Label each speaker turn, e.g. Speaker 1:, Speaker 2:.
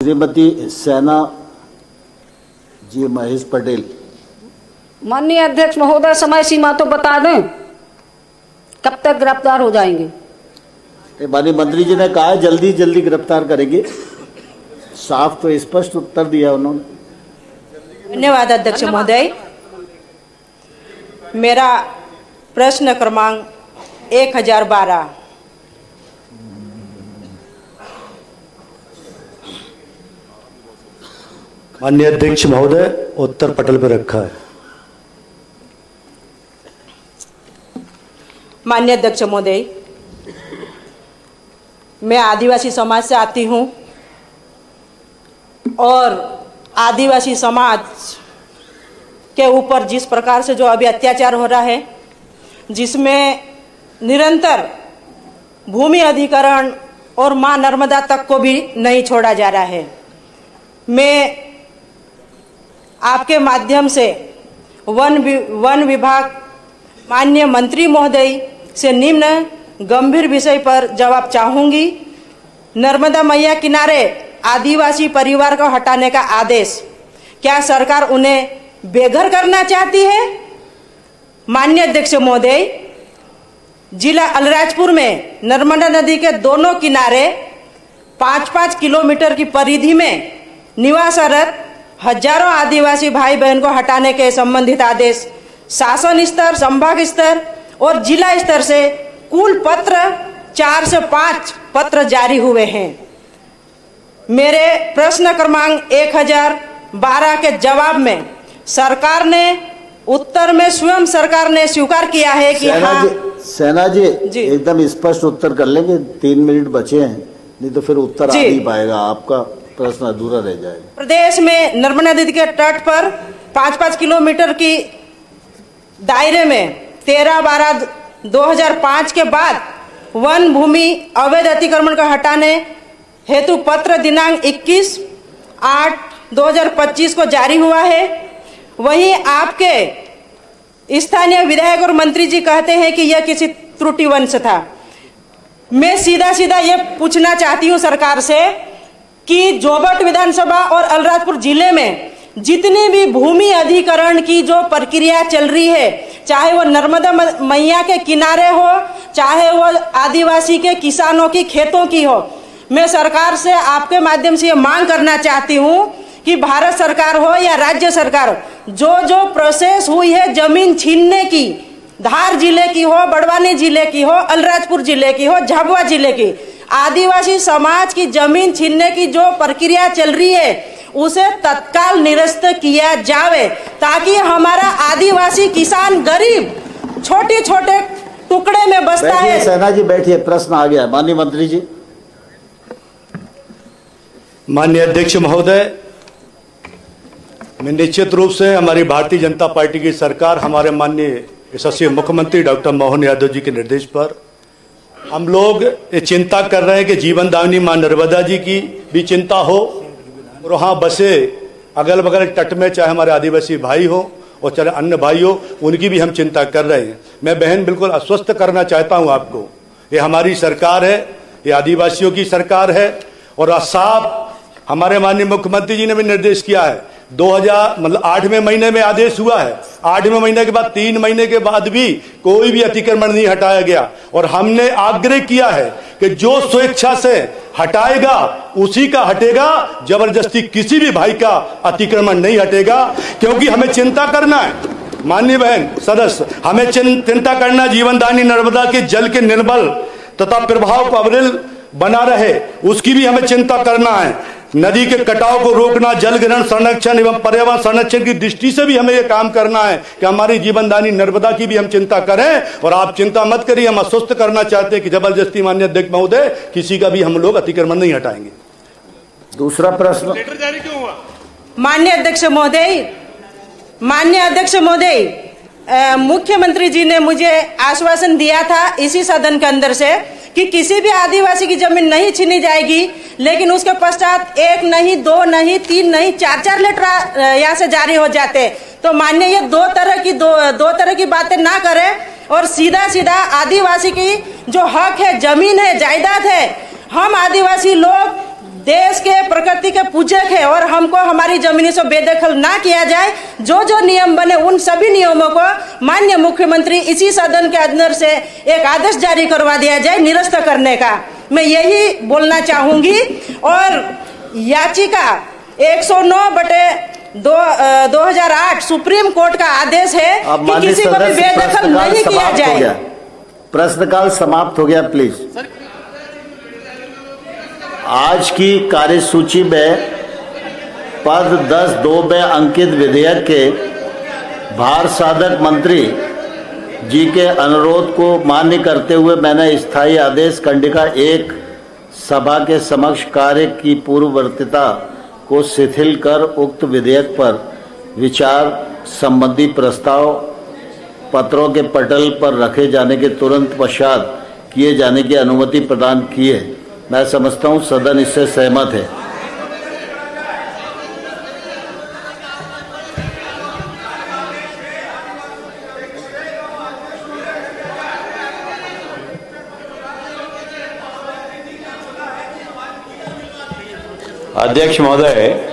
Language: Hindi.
Speaker 1: श्रीमती सेना जी महेश पटेल।
Speaker 2: माननीय अध्यक्ष महोदय, समय सीमा तो बता दें, कब तक गिरफ्तार हो जाएंगे?
Speaker 1: माननीय मंत्री जी ने कहा है जल्दी जल्दी गिरफ्तार करेंगे। साफ तो स्पष्ट उत्तर दिया उन्होंने।
Speaker 3: धन्यवाद अध्यक्ष महोदय। मेरा प्रश्न क्रमांक 1012।
Speaker 4: माननीय अध्यक्ष महोदय, उत्तर पटल पर रखा है।
Speaker 3: माननीय अध्यक्ष महोदय, मैं आदिवासी समाज से आती हूं और आदिवासी समाज के ऊपर जिस प्रकार से जो अभी अत्याचार हो रहा है, जिसमें निरंतर भूमि अधिग्रहण और मां नर्मदा तक को भी नहीं छोड़ा जा रहा है, मैं आपके माध्यम से वन विभाग माननीय मंत्री महोदय से निम्न गंभीर विषय पर जवाब चाहूंगी। नर्मदा मैया किनारे आदिवासी परिवार को हटाने का आदेश, क्या सरकार उन्हें बेघर करना चाहती है? माननीय अध्यक्ष महोदय, जिला अलीराजपुर में नर्मदा नदी के दोनों किनारे 5-5 किलोमीटर की परिधि में निवासरत हजारों आदिवासी भाई बहन को हटाने के संबंधित आदेश शासन स्तर, संभाग स्तर और जिला स्तर से कुल पत्र 4 से 5 पत्र जारी हुए हैं। मेरे प्रश्न क्रमांक 1012 के जवाब में सरकार ने उत्तर में स्वयं सरकार ने स्वीकार किया है कि
Speaker 1: सेना जी एकदम स्पष्ट उत्तर कर लेंगे। 3 मिनट बचे हैं, नहीं तो फिर उत्तर आ नहीं पाएगा, आपका प्रश्न अधूरा रह जाएगा।
Speaker 3: प्रदेश में नर्मदा नदी के तट पर 5-5 किलोमीटर की दायरे में 13/12/2005 के बाद वन भूमि अवैध अतिक्रमण को हटाने हेतु पत्र दिनांक 21/8/2025 को जारी हुआ है। वहीं आपके स्थानीय विधायक और मंत्री जी कहते हैं कि यह किसी त्रुटिवंश था। मैं सीधा सीधा ये पूछना चाहती हूँ सरकार से कि जोबट विधानसभा और अलीराजपुर जिले में जितनी भी भूमि अधिग्रहण की जो प्रक्रिया चल रही है, चाहे वो नर्मदा मैया के किनारे हो, चाहे वो आदिवासी के किसानों की खेतों की हो, मैं सरकार से आपके माध्यम से ये मांग करना चाहती हूँ कि भारत सरकार हो या राज्य सरकार, जो प्रोसेस हुई है जमीन छीनने की, धार जिले की हो, बड़वानी जिले की हो, अलीराजपुर जिले की हो, झाबुआ जिले की, आदिवासी समाज की जमीन छीनने की जो प्रक्रिया चल रही है उसे तत्काल निरस्त किया जावे, ताकि हमारा आदिवासी किसान गरीब छोटे छोटे टुकड़े में बसता है।
Speaker 1: सेना जी बैठिए, प्रश्न आ गया। माननीय मंत्री जी।
Speaker 4: माननीय अध्यक्ष महोदय, मैं निश्चित रूप से हमारी भारतीय जनता पार्टी की सरकार, हमारे माननीय यशस्वी मुख्यमंत्री डॉक्टर मोहन यादव जी के निर्देश पर हम लोग ये चिंता कर रहे हैं कि जीवन दायिनी मां नर्मदा जी की भी चिंता हो और वहाँ बसे अगल बगल तट में चाहे हमारे आदिवासी भाई हो और चाहे अन्य भाई हो, उनकी भी हम चिंता कर रहे हैं। मैं बहन बिल्कुल आश्वस्त करना चाहता हूँ आपको, ये हमारी सरकार है, ये आदिवासियों की सरकार है और साफ हमारे माननीय मुख्यमंत्री जी ने भी निर्देश किया है। 8वें महीने में आदेश हुआ है, 8वें महीने के बाद 3 महीने के बाद भी कोई भी अतिक्रमण नहीं हटाया गया और हमने आग्रह किया है कि जो स्वेच्छा से हटाएगा उसी का हटेगा, जबरदस्ती किसी भी भाई का अतिक्रमण नहीं हटेगा, क्योंकि हमें चिंता करना है। माननीय बहन सदस्य, हमें चिंता करना जीवनदायिनी नर्मदा के जल के निर्मल तथा प्रभाव को अविरल बना रहे, उसकी भी हमें चिंता करना है। नदी के कटाव को रोकना, जल ग्रहण संरक्षण एवं पर्यावरण संरक्षण की दृष्टि से भी हमें यह काम करना है कि हमारी जीवनदायिनी नर्मदा की भी हम चिंता करें। और आप चिंता मत करिए, हम आश्वस्त करना चाहते हैं कि जबरदस्ती माननीय अध्यक्ष महोदय किसी का भी हम लोग अतिक्रमण नहीं हटाएंगे।
Speaker 1: दूसरा प्रश्न।
Speaker 5: लेटर जारी क्यों हुआ?
Speaker 3: माननीय अध्यक्ष महोदय, मुख्यमंत्री जी ने मुझे आश्वासन दिया था इसी सदन के अंदर से कि किसी भी आदिवासी की जमीन नहीं छीनी जाएगी, लेकिन उसके पश्चात 1 नहीं, 2 नहीं, 3 नहीं, 4 लेटर यहाँ से जारी हो जाते। तो माननीय ये दो तरह की बातें ना करें और सीधा सीधा आदिवासी की जो हक है, जमीन है, जायदाद है, हम आदिवासी लोग देश के प्रकृति के पूजक है और हमको हमारी जमीनी से बेदखल ना किया जाए। जो जो नियम बने उन सभी नियमों को माननीय मुख्यमंत्री इसी सदन के अंदर से एक आदेश जारी करवा दिया जाए निरस्त करने का, मैं यही बोलना चाहूंगी। और याचिका 109/2008 सुप्रीम कोर्ट का आदेश है कि किसी को भी बेदखल नहीं किया जाए।
Speaker 1: प्रश्नकाल समाप्त हो गया। प्लीज, आज की कार्यसूची में पद 10(2) में अंकित विधेयक के भार साधक मंत्री जी के अनुरोध को मान्य करते हुए मैंने स्थायी आदेश खंडिका 1 सभा के समक्ष कार्य की पूर्ववर्तीता को शिथिल कर उक्त विधेयक पर विचार संबंधी प्रस्ताव पत्रों के पटल पर रखे जाने के तुरंत पश्चात किए जाने की अनुमति प्रदान की है। मैं समझता हूं सदन इससे सहमत है।
Speaker 5: अध्यक्ष महोदय,